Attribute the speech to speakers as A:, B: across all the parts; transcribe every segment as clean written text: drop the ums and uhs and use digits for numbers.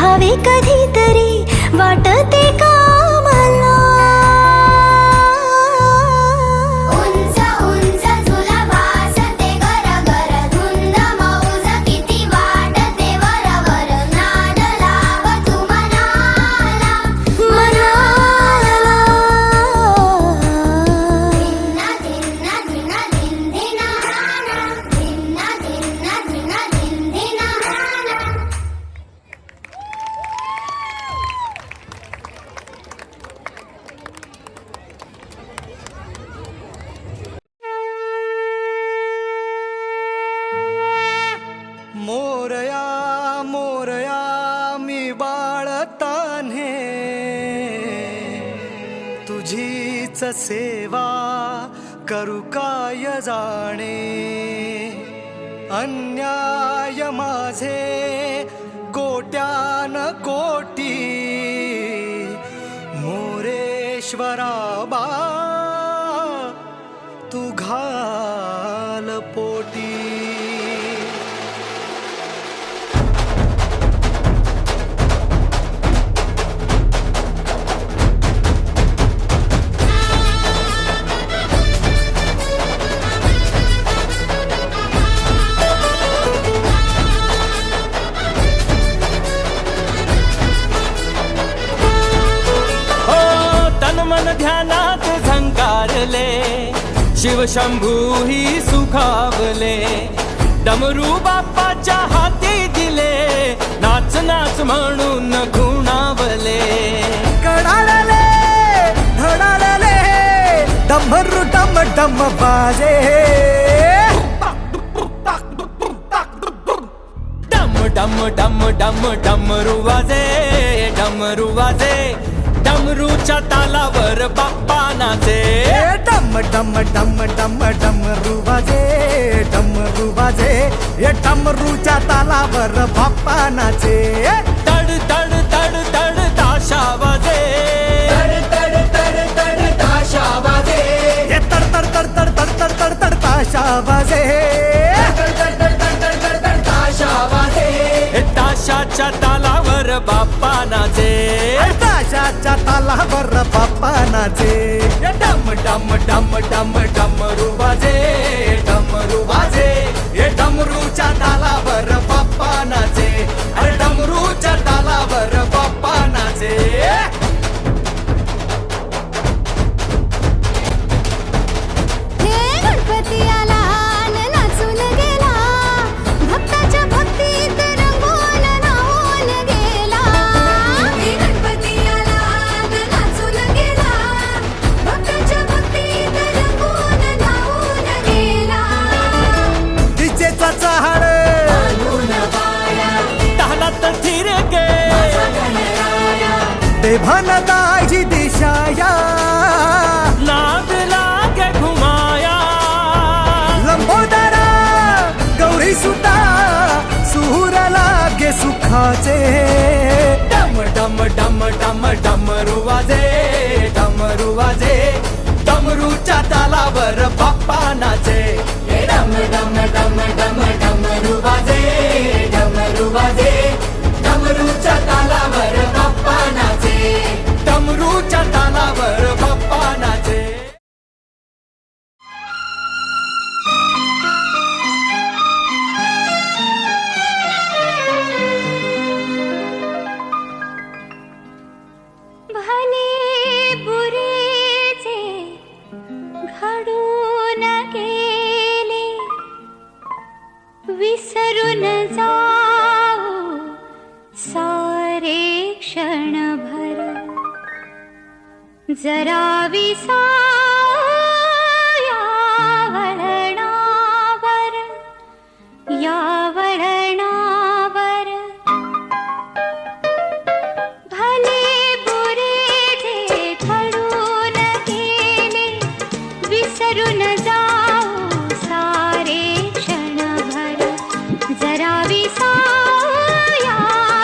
A: बघावे कधीतरी वाटते का मला.
B: उंच उंच झुला भासते गरगर धुंद मौज किती वाटते वरवर नाद लाव तू मनाला
A: मनाला.
B: धिन्ना धिन्ना धिना धिंधिना हाना धिन्ना धिन्ना धिना धिंधिना हाना.
C: मोरया मोरया मी बाळतान्हे तुझीच सेवा करू काय जाणे. अन्याय माझे कोट्यान कोटी मोरेश्वरा बा तू घाल पोटी.
D: मन ध्यानात झंकारले शिवशंभू ही सुखावले. डमरू बाप्पाच्या हाती दिले नाच नाच म्हणून खुणावले.
C: कडाळले धडाळले डमरू डम डम बाजे.
D: डम डम डम डम डमरू वाजे डमरू वाजे. डमरूच्या तालावर बाप्पा नाचे.
C: डम डम डम डम डमरू वाजे डमरू वाजे. हे डमरूच्या तालावर बाप्पा नाचे.
D: तड तड तड तड ताशा वाजे. तड तड तड तड ताशा वाजे.
C: हे तड तड तड तड तड तड तड तड ताशा वाजे.
D: ताशाच्या तालावर बाप्पा नाचे.
C: ताशाच्या तालावर बाप्पा नाचे.
D: डम डम डम डम डमरू वाजे डमरू वाजे.
C: हे डमरूच्या तालावर बाप्पा नाचे. अरे डमरूच्या तालावर बाप्पा नाचे.
B: हे गणपती आला न नाचून गेला भक्ताच्या भक्तीत रंगून न्हाऊन गेला. हे गणपती आला न नाचून गेला भक्ताच्या भक्तीत रंगून न्हाऊन गेला.
C: डीजेचा चहाड
D: तालात थिरके
C: देभान दाजी दिशाया.
D: नाद लागे घुमाया.
C: लंबोदरा गौरी सुता सूर लागे सुखाचे.
D: डम डम डम डम डमरू वाजे डमरू वाजे. डमरूच्या तालावर बाप्पा नाचे. डम डम डम डम डमरू वाजे डमरू वाजे. डमरूच्या तालावर बाप्पा नाचे. डमरूच्या तालावर बाप्पा नाचे.
B: भले बुरेचे घडून गेले विसरून जाऊ सारे क्षणभर. जरा विसाया वळणावर या वळणावर. भले बुरे जे घडून गेले विसरून जाऊ सारे क्षणभर. जरा विसाया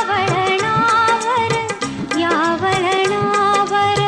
B: वळणावर या वळणावर.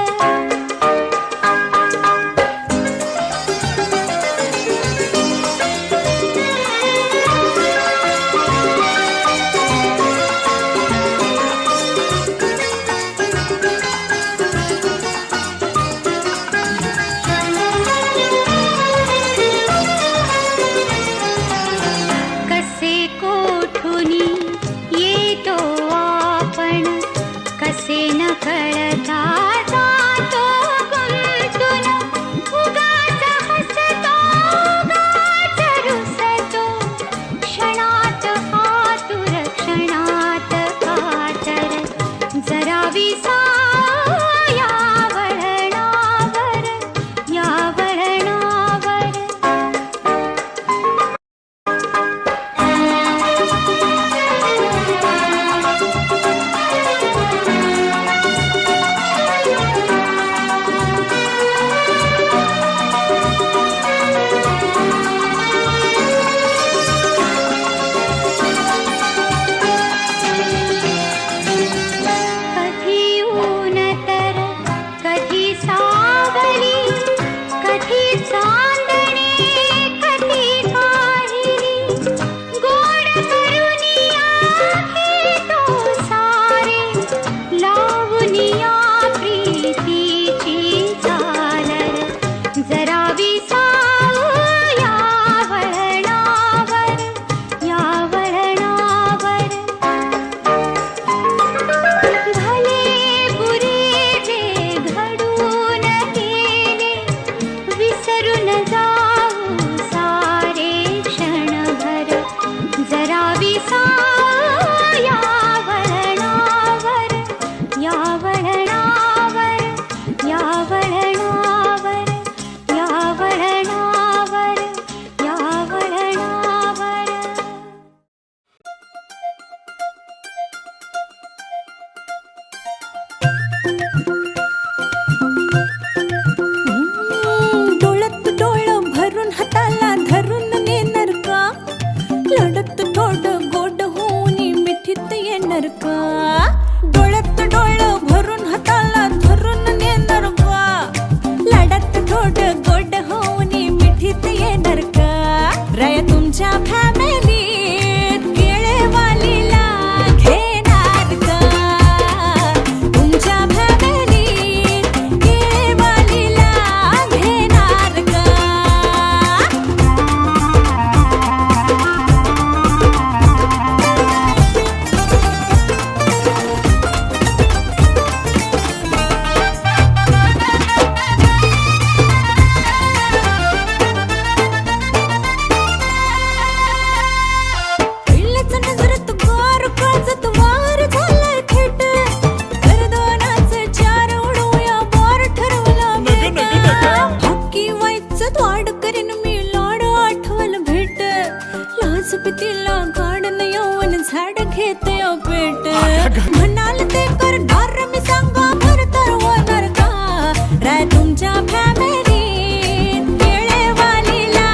A: फॅमिलीत केळेवालीला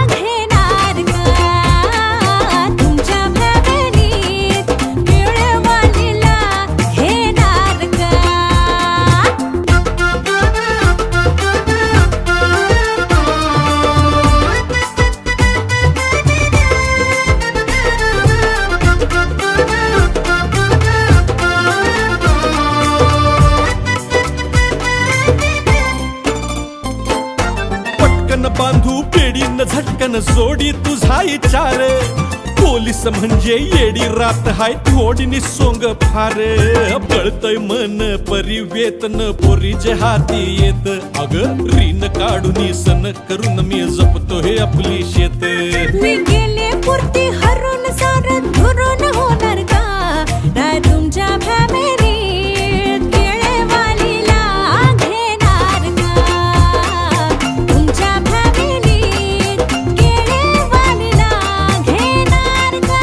A: घेणार का तुमच्या फॅमिलीत केळेवालीला घेणार का
D: पटकन बांधू पेडीन झटकन जोडी तुझा विचार पोलीस म्हणजे येडी रात हाय थोडी सोंग फार पळतय मन परिवेतन पोरीचे हाती येत अग रीन काढून सन करून मी जपतो हे आपली शेत
A: मी गेले पुरती हरून सारं धुरून होणार का नाही तुमच्या फॅमिलीत केळेवालीला घेणार का तुमच्या फॅमिलीत केळेवालीला घेणार का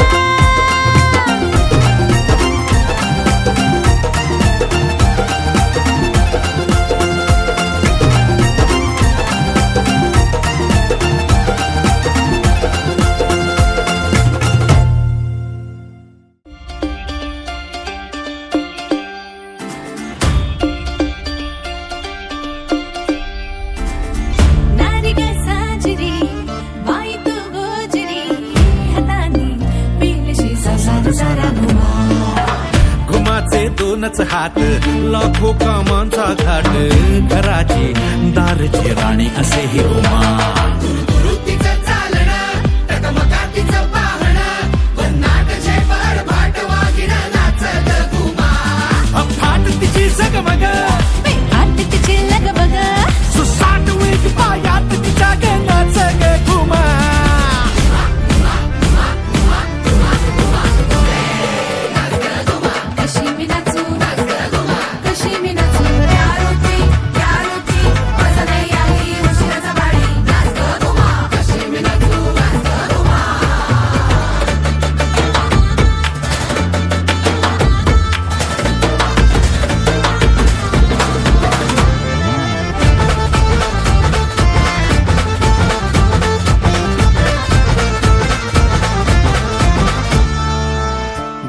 A: नारी ग साजरी बाई तू गोजरी हाताने पेलशी संसार सारा
C: घुमाचे दोनच हात लाखो कामांचा घाट घराची दारची राणी असे ही घुमा फाट तिची जगमग
A: आत तिची लगबग
C: सुसाट वेग पायात तिच्या गंगाच ग घुमा
A: कशी मी नाचू कशी मी नाचू प्यार होती माझा नाही आली उशिराचा बाळी नाच ग घुमा कशी मी नाचू नाच ग घुमा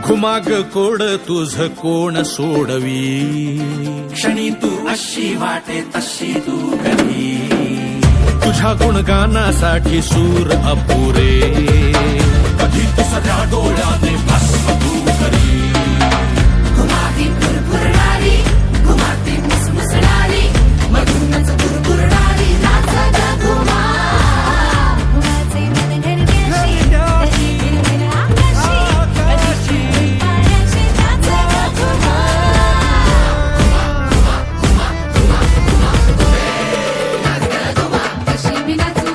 C: घुमाग कोड तुझ कोण सोडवी क्षणी तू अशी वाटे तशी तू कधी तुझ्या गुणगानासाठी सूर अपुरे कधी तुझ्या डोळ्याने भस्म तू करी
A: घुमाती फुरफुरणारी घुमाती मुसमुसणारी मधूनच फुरफुरणारी नाच ग घुमा घुमाचे मन घरग्याशी कधी विरविर आकाशी कधी पायाशी नाच ग घुमा कशी मी नाचू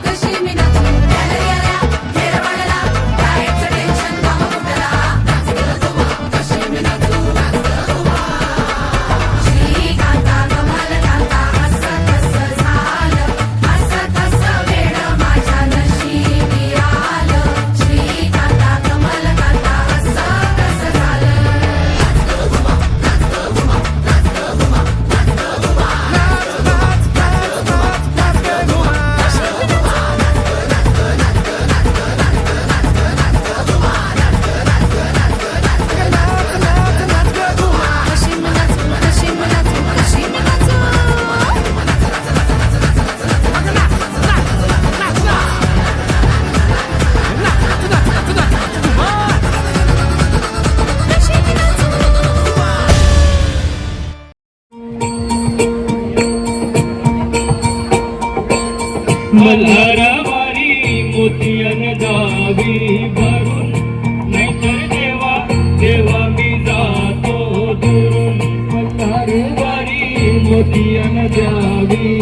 A: कशी मी नाचू याला घेर वाढला कायचं टेन्शन काम कुठला नाच ग घुमा कशी मी नाचू श्रीकांता कमाल कांता असं कसं झालं असं कसं वेड माझ्या नशिबी आलं श्रीकांता कमाल कांता असं कसं झालं कशी मी नाचू कशी मी नाचू कशी मी नाचू कशी मी नाचू
E: मल्हारावारी मोतियन गावी भरून नाहीतर देवा देवा मी जातो दुरून मल्हारवारी मोतियन गावी